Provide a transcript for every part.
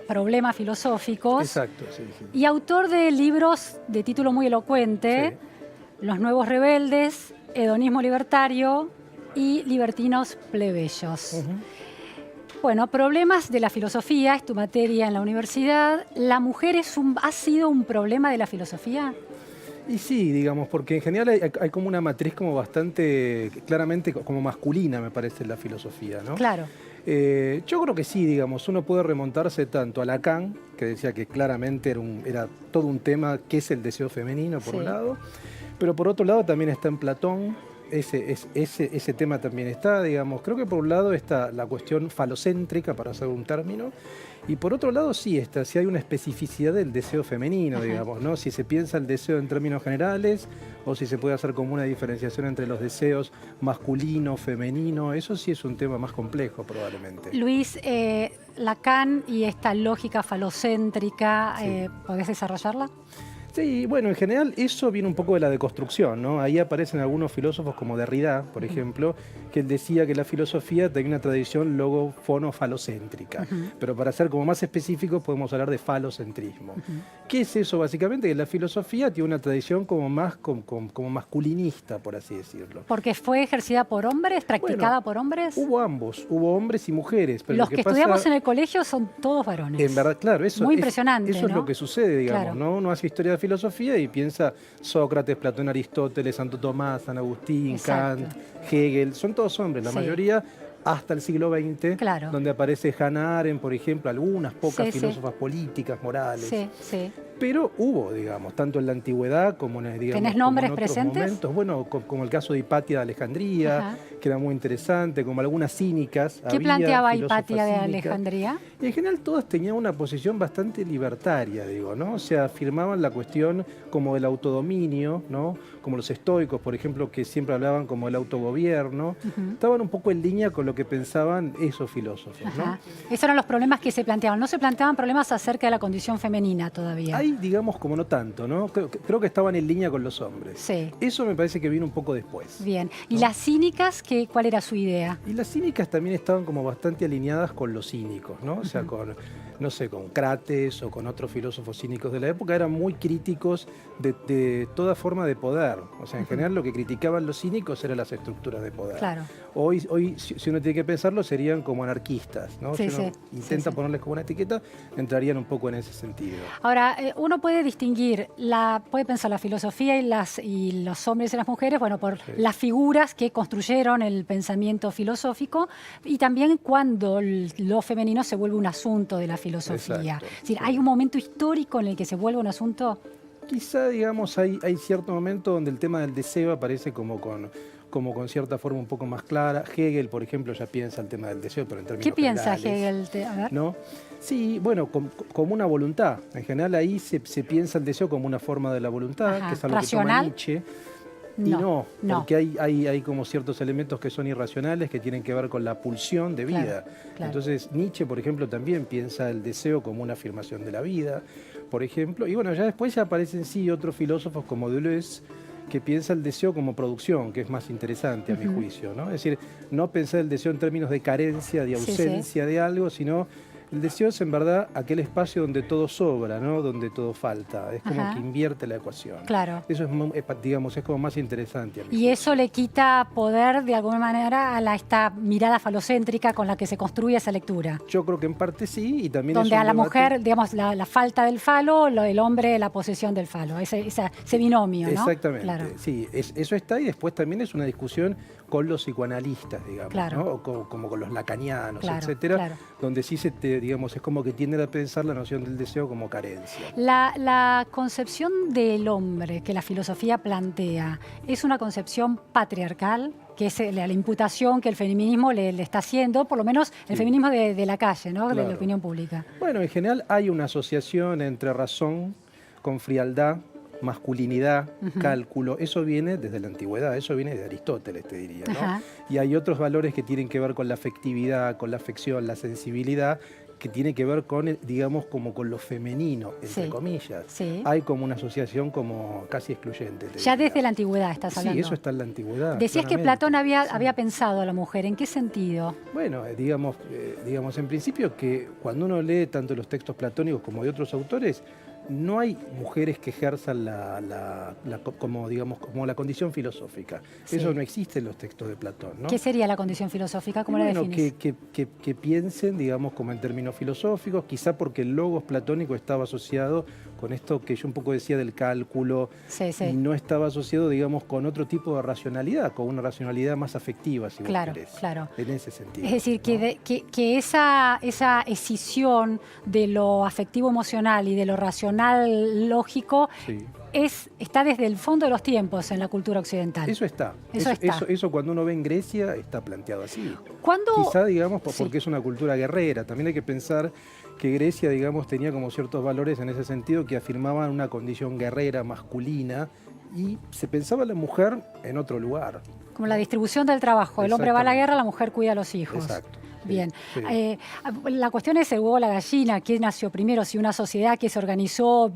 problemas filosóficos. Exacto, sí, sí. Y autor de libros de título muy elocuente, Los Nuevos Rebeldes, Hedonismo Libertario y Libertinos Plebeyos. Bueno, problemas de la filosofía, es tu materia en la universidad. ¿La mujer ha sido un problema de la filosofía? Y sí, digamos, porque en general hay como una matriz como bastante, claramente como masculina, me parece, en la filosofía, ¿no? Claro. Yo creo que sí, digamos, uno puede remontarse tanto a Lacan, que decía que claramente era todo un tema, que es el deseo femenino, por un lado, pero por otro lado también está en Platón, ese tema también está, digamos, creo que por un lado está la cuestión falocéntrica, para usar un término, y por otro lado sí está, si hay una especificidad del deseo femenino, digamos, ¿no? Si se piensa el deseo en términos generales o si se puede hacer como una diferenciación entre los deseos masculino, femenino, eso sí es un tema más complejo probablemente. Luis, Lacan y esta lógica falocéntrica, ¿podés desarrollarla? Sí, bueno, en general eso viene un poco de la deconstrucción, ¿no? Ahí aparecen algunos filósofos como Derrida, por ejemplo, que él decía que la filosofía tenía una tradición logofono-falocéntrica. Pero para ser como más específicos podemos hablar de falocentrismo. ¿Qué es eso básicamente? Que la filosofía tiene una tradición como más como masculinista, por así decirlo. ¿Porque fue ejercida por hombres, practicada por hombres? Hubo ambos, hubo hombres y mujeres. Pero los que estudiamos en el colegio son todos varones. En verdad, claro, eso, muy impresionante, eso es lo que sucede, digamos, ¿no? Uno hace historia de filosofía y piensa Sócrates, Platón, Aristóteles, Santo Tomás, San Agustín, Kant, Hegel, son todos hombres, la mayoría hasta el siglo XX, donde aparece Hannah Arendt, por ejemplo, algunas pocas filósofas políticas, morales. Pero hubo, digamos, tanto en la antigüedad como en, digamos, ¿tenés nombres como en otros presentes? Momentos. Bueno, como el caso de Hipatia de Alejandría, que era muy interesante, como algunas cínicas. ¿Qué planteaba Hipatia de Alejandría? Y en general todas tenían una posición bastante libertaria, digo, ¿no? O sea, afirmaban la cuestión como del autodominio, ¿no? Como los estoicos, por ejemplo, que siempre hablaban como del autogobierno. Estaban un poco en línea con lo que pensaban esos filósofos, ¿no? Esos eran los problemas que se planteaban. No se planteaban problemas acerca de la condición femenina todavía. Ahí, digamos, como no tanto, ¿no? Creo que estaban en línea con los hombres. Sí. Eso me parece que vino un poco después. Bien. ¿Y las cínicas, cuál era su idea? Y las cínicas también estaban como bastante alineadas con los cínicos, ¿no? O sea, con, no sé, con Crates o con otros filósofos cínicos de la época, eran muy críticos de toda forma de poder. O sea, en general lo que criticaban los cínicos eran las estructuras de poder. Claro. Hoy si uno tiene que pensarlo, serían como anarquistas, ¿no? Si uno intenta ponerles como una etiqueta, entrarían un poco en ese sentido. Ahora, uno puede distinguir, puede pensar la filosofía y los hombres y las mujeres, bueno, por las figuras que construyeron el pensamiento filosófico y también cuando lo femenino se vuelve un asunto de la filosofía. Es decir, ¿hay un momento histórico en el que se vuelve un asunto? Quizá, digamos, hay cierto momento donde el tema del deseo aparece como con cierta forma un poco más clara. Hegel, por ejemplo, ya piensa el tema del deseo, pero en términos ¿Qué piensa generales, Hegel? A ver. ¿no? Sí, bueno, como una voluntad. En general ahí se piensa el deseo como una forma de la voluntad, que es algo que toma Nietzsche. Y no, porque hay como ciertos elementos que son irracionales, que tienen que ver con la pulsión de vida. Entonces Nietzsche, por ejemplo, también piensa el deseo como una afirmación de la vida, por ejemplo. Y bueno, ya después ya aparecen otros filósofos como Deleuze, que piensa el deseo como producción, que es más interesante a mi juicio, ¿no? Es decir, no pensar el deseo en términos de carencia, de ausencia de algo, sino el deseo es en verdad aquel espacio donde todo sobra, ¿no? Donde todo falta. Es como que invierte la ecuación. Claro. Eso es, digamos, es como más interesante a mi Y juicio. eso le quita poder de alguna manera a esta mirada falocéntrica con la que se construye esa lectura. Yo creo que en parte sí, y también donde es un a la debate... mujer, digamos, la falta del falo, el hombre la posesión del falo, ese binomio, ¿no? Exactamente, claro. Sí, eso está, y después también es una discusión con los psicoanalistas, digamos, ¿no? Como con los lacanianos, etcétera, donde sí digamos, es como que tienden a pensar la noción del deseo como carencia. La concepción del hombre que la filosofía plantea es una concepción patriarcal, que es la imputación que el feminismo le está haciendo, por lo menos el feminismo de la calle, ¿no? De la opinión pública. Bueno, en general hay una asociación entre razón con frialdad, masculinidad, cálculo. Eso viene desde la antigüedad, eso viene de Aristóteles, te diría, ¿no? Y hay otros valores que tienen que ver con la afectividad, con la afección, la sensibilidad, que tiene que ver con, digamos, como con lo femenino, entre comillas. Hay como una asociación como casi excluyente. Ya desde la antigüedad estás hablando. Sí, eso está en la antigüedad. Decías que Platón había pensado a la mujer. ¿En qué sentido? Bueno, digamos, en principio que cuando uno lee tanto los textos platónicos como de otros autores, no hay mujeres que ejerzan como la condición filosófica. Eso no existe en los textos de Platón, ¿no? ¿Qué sería la condición filosófica? ¿Cómo la defines? Que piensen, digamos, como en términos filosóficos, quizá porque el logos platónico estaba asociado con esto que yo un poco decía del cálculo, y no estaba asociado, digamos, con otro tipo de racionalidad, con una racionalidad más afectiva, si vos querés. Claro. En ese sentido. Es decir, ¿no? que esa escisión de lo afectivo emocional y de lo racional lógico está desde el fondo de los tiempos en la cultura occidental. Eso está. Eso cuando uno ve en Grecia está planteado así. ¿Cuándo? Quizá, digamos, porque es una cultura guerrera. También hay que pensar que Grecia, digamos, tenía como ciertos valores en ese sentido que afirmaban una condición guerrera, masculina, y se pensaba la mujer en otro lugar. Como la distribución del trabajo. El hombre va a la guerra, la mujer cuida a los hijos. Exacto. Bien. La cuestión es el huevo o la gallina. ¿Quién nació primero? Si una sociedad que se organizó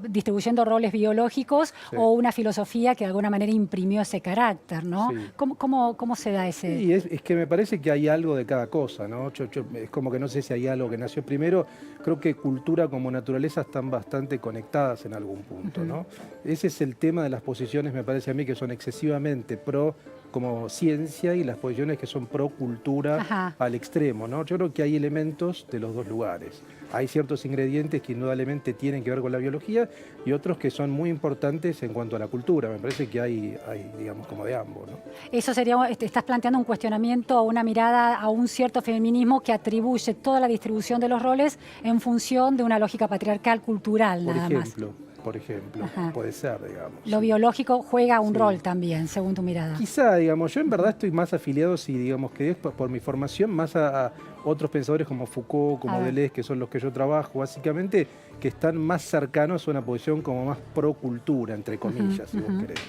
distribuyendo roles biológicos o una filosofía que de alguna manera imprimió ese carácter, ¿no? ¿Cómo se da ese...? Sí, es que me parece que hay algo de cada cosa, ¿no? Es como que no sé si hay algo que nació primero. Creo que cultura como naturaleza están bastante conectadas en algún punto, ¿no? Ese es el tema de las posiciones, me parece a mí, que son excesivamente pro como ciencia y las posiciones que son pro cultura al extremo, ¿no? Yo creo que hay elementos de los dos lugares. Hay ciertos ingredientes que indudablemente tienen que ver con la biología y otros que son muy importantes en cuanto a la cultura. Me parece que hay digamos, como de ambos, ¿no? Eso sería, estás planteando un cuestionamiento o una mirada a un cierto feminismo que atribuye toda la distribución de los roles en función de una lógica patriarcal cultural, nada más. Por ejemplo, puede ser, digamos. Lo biológico juega un rol también, según tu mirada. Quizá, digamos, yo en verdad estoy más afiliado, si digamos que es por mi formación, más a otros pensadores como Foucault, como Deleuze, que son los que yo trabajo, básicamente, que están más cercanos a una posición como más pro cultura, entre comillas, si vos querés.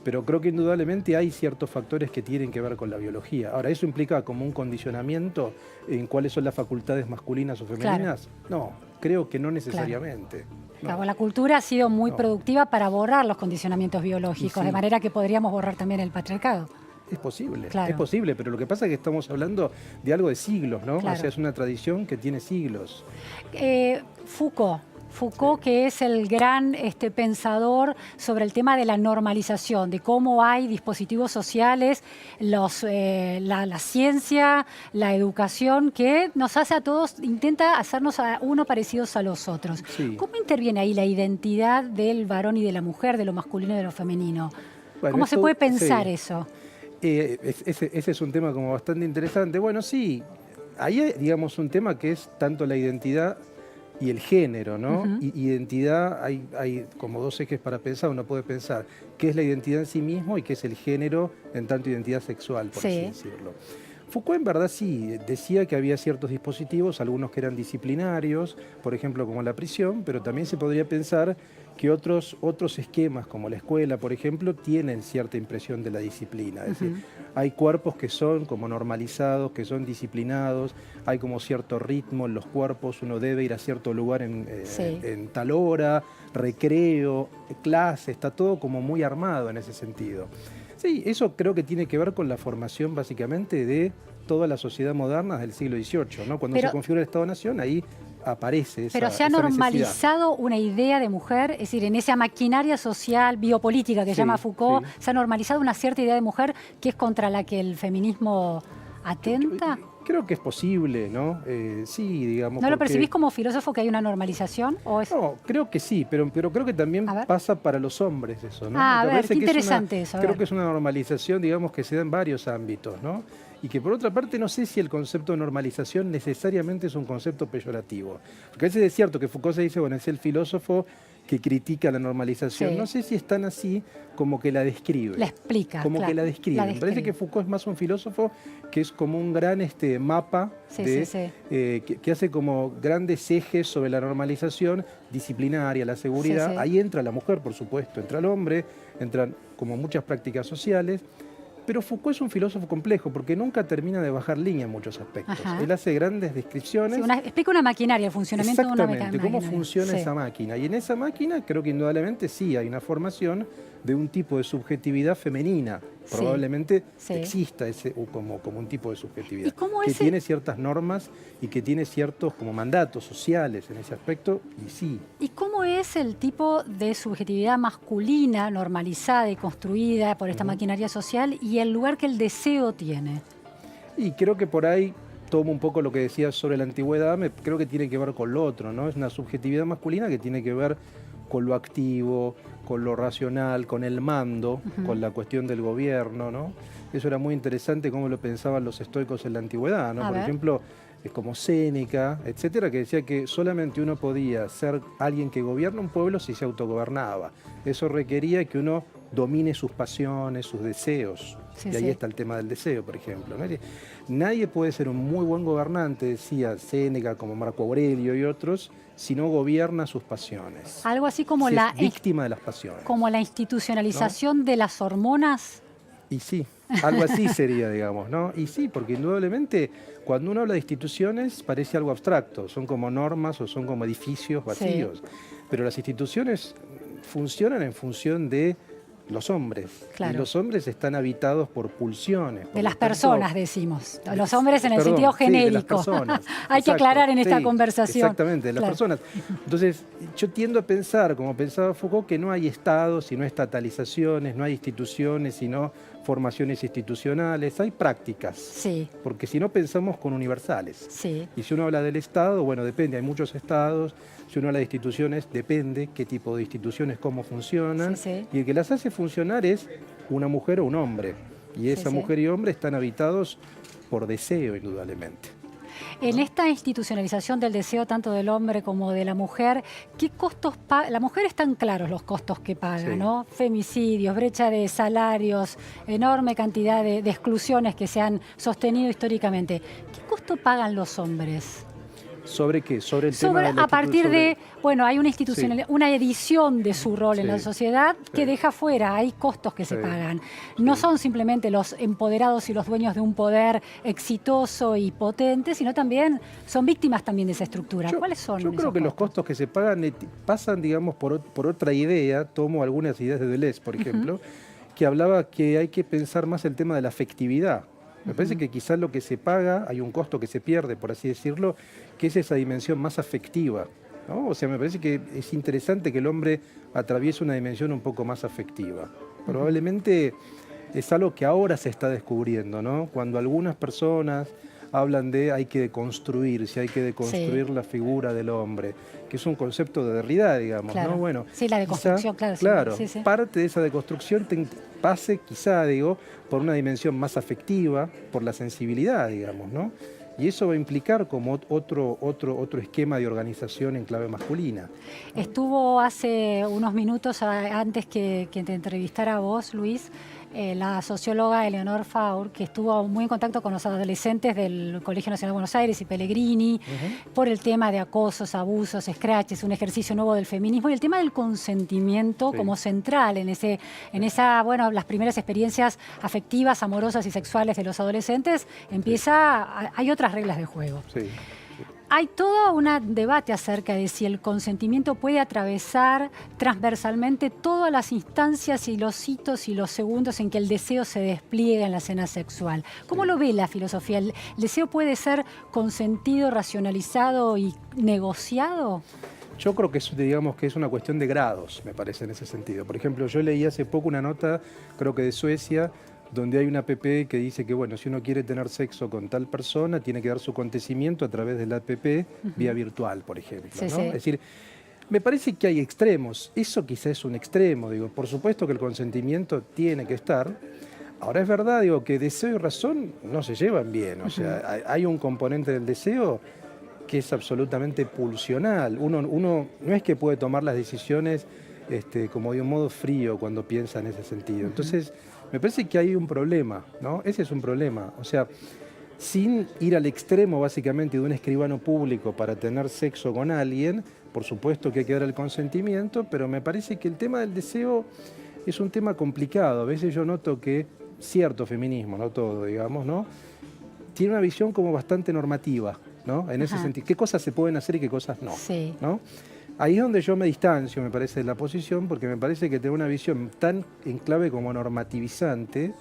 Pero creo que indudablemente hay ciertos factores que tienen que ver con la biología. Ahora, ¿eso implica como un condicionamiento en cuáles son las facultades masculinas o femeninas? No, creo que no necesariamente. Claro, la cultura ha sido muy productiva para borrar los condicionamientos biológicos, de manera que podríamos borrar también el patriarcado. Es posible, pero lo que pasa es que estamos hablando de algo de siglos, ¿no? O sea, es una tradición que tiene siglos. Foucault, que es el gran pensador sobre el tema de la normalización, de cómo hay dispositivos sociales, la ciencia, la educación, que nos hace a todos, intenta hacernos a uno parecidos a los otros. ¿Cómo interviene ahí la identidad del varón y de la mujer, de lo masculino y de lo femenino? Bueno, ¿cómo se puede pensar eso? Ese es un tema como bastante interesante. Bueno, sí, ahí hay, digamos, un tema que es tanto la identidad y el género, ¿no? Identidad, hay como dos ejes para pensar. Uno puede pensar qué es la identidad en sí mismo y qué es el género en tanto identidad sexual, por así decirlo. Foucault en verdad sí decía que había ciertos dispositivos, algunos que eran disciplinarios, por ejemplo como la prisión, pero también se podría pensar que otros esquemas como la escuela, por ejemplo, tienen cierta impresión de la disciplina. Es decir, hay cuerpos que son como normalizados, que son disciplinados, hay como cierto ritmo en los cuerpos, uno debe ir a cierto lugar en tal hora, recreo, clase, está todo como muy armado en ese sentido. Sí, eso creo que tiene que ver con la formación básicamente de toda la sociedad moderna del siglo XVIII, ¿no? Cuando se configura el Estado-Nación, ahí aparece esa Pero se ha normalizado una idea de mujer, es decir, en esa maquinaria social, biopolítica que llama Foucault, se ha normalizado una cierta idea de mujer que es contra la que el feminismo atenta. Creo que es posible, ¿no? Sí, digamos. ¿No lo percibís como filósofo que hay una normalización? No, creo que sí, pero creo que también pasa para los hombres eso, ¿no? A ver, qué interesante eso. Creo que es una normalización, digamos, que se da en varios ámbitos, ¿no? Y que por otra parte no sé si el concepto de normalización necesariamente es un concepto peyorativo. Porque a veces es cierto que Foucault se dice, bueno, es el filósofo que critica la normalización. No sé si es tan así como que la describe. La explica. Como que la describe. Me parece que Foucault es más un filósofo que es como un gran mapa que hace como grandes ejes sobre la normalización disciplinaria, la seguridad. Ahí entra la mujer, por supuesto, entra el hombre, entran como muchas prácticas sociales. Pero Foucault es un filósofo complejo porque nunca termina de bajar línea en muchos aspectos. Ajá. Él hace grandes descripciones. Sí, explica una maquinaria, el funcionamiento de una maquinaria. Cómo funciona esa máquina. Y en esa máquina creo que indudablemente sí hay una formación de un tipo de subjetividad femenina. Probablemente exista ese como un tipo de subjetividad que tiene ciertas normas y que tiene ciertos como mandatos sociales en ese aspecto, y sí. ¿Y cómo es el tipo de subjetividad masculina normalizada y construida por esta maquinaria social y el lugar que el deseo tiene? Y creo que por ahí tomo un poco lo que decías sobre la antigüedad, creo que tiene que ver con lo otro, ¿no? Es una subjetividad masculina que tiene que ver con lo activo, con lo racional, con el mando, con la cuestión del gobierno, ¿no? Eso era muy interesante cómo lo pensaban los estoicos en la antigüedad, ¿no? Por ejemplo, es como Séneca, etcétera, que decía que solamente uno podía ser alguien que gobierna un pueblo si se autogobernaba. Eso requería que uno domine sus pasiones, sus deseos. Y ahí está el tema del deseo, por ejemplo, ¿no? Nadie puede ser un muy buen gobernante, decía Séneca, como Marco Aurelio y otros, si no gobierna sus pasiones. Algo así como si es víctima de las pasiones. Como la institucionalización, ¿no?, de las hormonas. Y sí, algo así sería, digamos, ¿no? Y sí, porque indudablemente cuando uno habla de instituciones parece algo abstracto, son como normas o son como edificios vacíos. Pero las instituciones funcionan en función de los hombres. Y los hombres están habitados por pulsiones. De las personas, decimos. Los hombres en el sentido genérico. De las personas. Hay que aclarar en esta conversación. Exactamente, de las personas. Entonces, yo tiendo a pensar, como pensaba Foucault, que no hay estados, sino estatalizaciones, no hay instituciones, sino formaciones institucionales, hay prácticas. Sí. Porque si no pensamos con universales. Sí. Y si uno habla del Estado, bueno, depende, hay muchos estados. Si uno habla de instituciones, depende qué tipo de instituciones, cómo funcionan. Y el que las hace funcionar es una mujer o un hombre. Y esa mujer y hombre están habitados por deseo, indudablemente. En esta institucionalización del deseo tanto del hombre como de la mujer, ¿qué costos paga? La mujer están claros los costos que paga, ¿no? Femicidios, brecha de salarios, enorme cantidad de exclusiones que se han sostenido históricamente. ¿Qué costo pagan los hombres? ¿Sobre qué? Sobre el tema de la a partir de, bueno, hay una una edición de su rol en la sociedad que deja fuera, hay costos que se pagan. No son simplemente los empoderados y los dueños de un poder exitoso y potente, sino también son víctimas también de esa estructura. ¿Cuáles son? Yo creo que los costos que se pagan pasan, digamos, por otra idea. Tomo algunas ideas de Deleuze, por ejemplo, que hablaba que hay que pensar más el tema de la afectividad. Me parece que quizás lo que se paga, hay un costo que se pierde, por así decirlo, que es esa dimensión más afectiva, ¿no? O sea, me parece que es interesante que el hombre atraviese una dimensión un poco más afectiva. Probablemente es algo que ahora se está descubriendo, ¿no? Cuando algunas personas hablan de hay que deconstruirse, hay que deconstruir la figura del hombre, que es un concepto de Derrida, digamos, ¿no? Bueno, sí, la deconstrucción, claro. Parte de esa deconstrucción pase, quizá, digo, por una dimensión más afectiva, por la sensibilidad, digamos, ¿no? Y eso va a implicar como otro esquema de organización en clave masculina. Estuvo hace unos minutos, antes que te entrevistara a vos, Luis, la socióloga Eleonor Faur, que estuvo muy en contacto con los adolescentes del Colegio Nacional de Buenos Aires y Pellegrini, por el tema de acosos, abusos, scratches, un ejercicio nuevo del feminismo y el tema del consentimiento como central en esa, bueno, las primeras experiencias afectivas, amorosas y sexuales de los adolescentes, hay otras reglas de juego. Hay todo un debate acerca de si el consentimiento puede atravesar transversalmente todas las instancias y los hitos y los segundos en que el deseo se despliega en la escena sexual. ¿Cómo lo ve la filosofía? ¿El deseo puede ser consentido, racionalizado y negociado? Yo creo que digamos que es una cuestión de grados, me parece, en ese sentido. Por ejemplo, yo leí hace poco una nota, creo que de Suecia, donde hay una app que dice que, bueno, si uno quiere tener sexo con tal persona, tiene que dar su consentimiento a través de la app vía virtual, por ejemplo, ¿no? Es decir, me parece que hay extremos. Eso quizás es un extremo, digo. Por supuesto que el consentimiento tiene que estar. Ahora es verdad, digo, que deseo y razón no se llevan bien. O sea, hay un componente del deseo que es absolutamente pulsional. Uno no es que puede tomar las decisiones como de un modo frío cuando piensa en ese sentido. Entonces, me parece que hay un problema, ¿no? Ese es un problema. O sea, sin ir al extremo básicamente de un escribano público para tener sexo con alguien, por supuesto que hay que dar el consentimiento, pero me parece que el tema del deseo es un tema complicado. A veces yo noto que cierto feminismo, no todo, digamos, ¿no? Tiene una visión como bastante normativa, ¿no? En ese sentido. ¿Qué cosas se pueden hacer y qué cosas no? Sí. ¿No? Ahí es donde yo me distancio, me parece, de la posición, porque me parece que tener una visión tan en clave como normativizante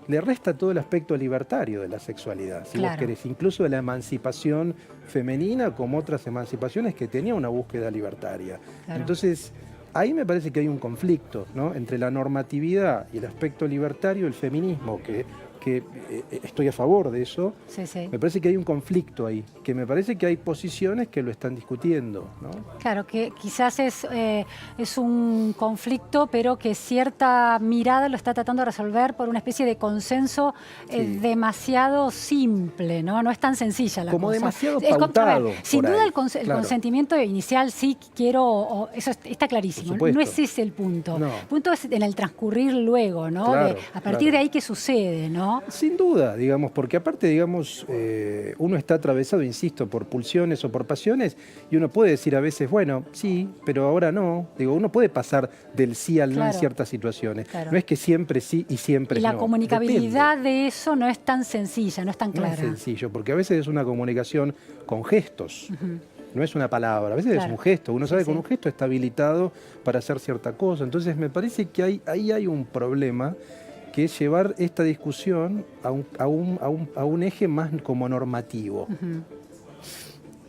le resta todo el aspecto libertario de la sexualidad, si vos querés, incluso de la emancipación femenina, como otras emancipaciones que tenía una búsqueda libertaria. Claro. Entonces, ahí me parece que hay un conflicto, ¿no?, entre la normatividad y el aspecto libertario, el feminismo, que estoy a favor de eso. Sí, sí. Me parece que hay un conflicto ahí, que me parece que hay posiciones que lo están discutiendo, ¿no? Claro, que quizás es un conflicto, pero que cierta mirada lo está tratando de resolver por una especie de consenso demasiado simple, ¿no? No es tan sencilla la como cosa. Demasiado pautado. Sin duda el consentimiento inicial sí quiero, eso está clarísimo. No es ese el punto. No. El punto es en el transcurrir luego, ¿no? Claro, a partir de ahí qué sucede, ¿no? Sin duda, digamos, porque aparte, digamos, uno está atravesado, insisto, por pulsiones o por pasiones, y uno puede decir a veces, bueno, sí, pero ahora no. Digo, uno puede pasar del sí al no en ciertas situaciones. Claro. No es que siempre sí y siempre no. Y la comunicabilidad de eso no es tan sencilla, no es tan clara. No es sencillo, porque a veces es una comunicación con gestos. No es una palabra, a veces es un gesto. Uno sabe que con un gesto está habilitado para hacer cierta cosa. Entonces me parece que ahí hay un problema, que es llevar esta discusión a un eje más como normativo.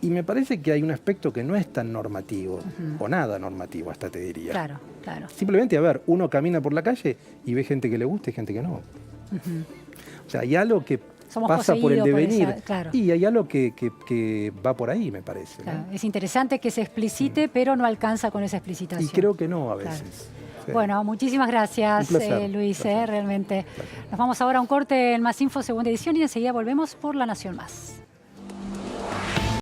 Y me parece que hay un aspecto que no es tan normativo, o nada normativo, hasta te diría. Claro, claro. Simplemente, a ver, uno camina por la calle y ve gente que le gusta y gente que no. O sea, hay algo que pasa por el devenir. Y hay algo que va por ahí, me parece. Claro. ¿No? Es interesante que se explicite, pero no alcanza con esa explicitación. Y creo que no a veces. Claro. Bueno, muchísimas gracias, Luis, realmente. Nos vamos ahora a un corte en Más Info, segunda edición, y enseguida volvemos por La Nación Más.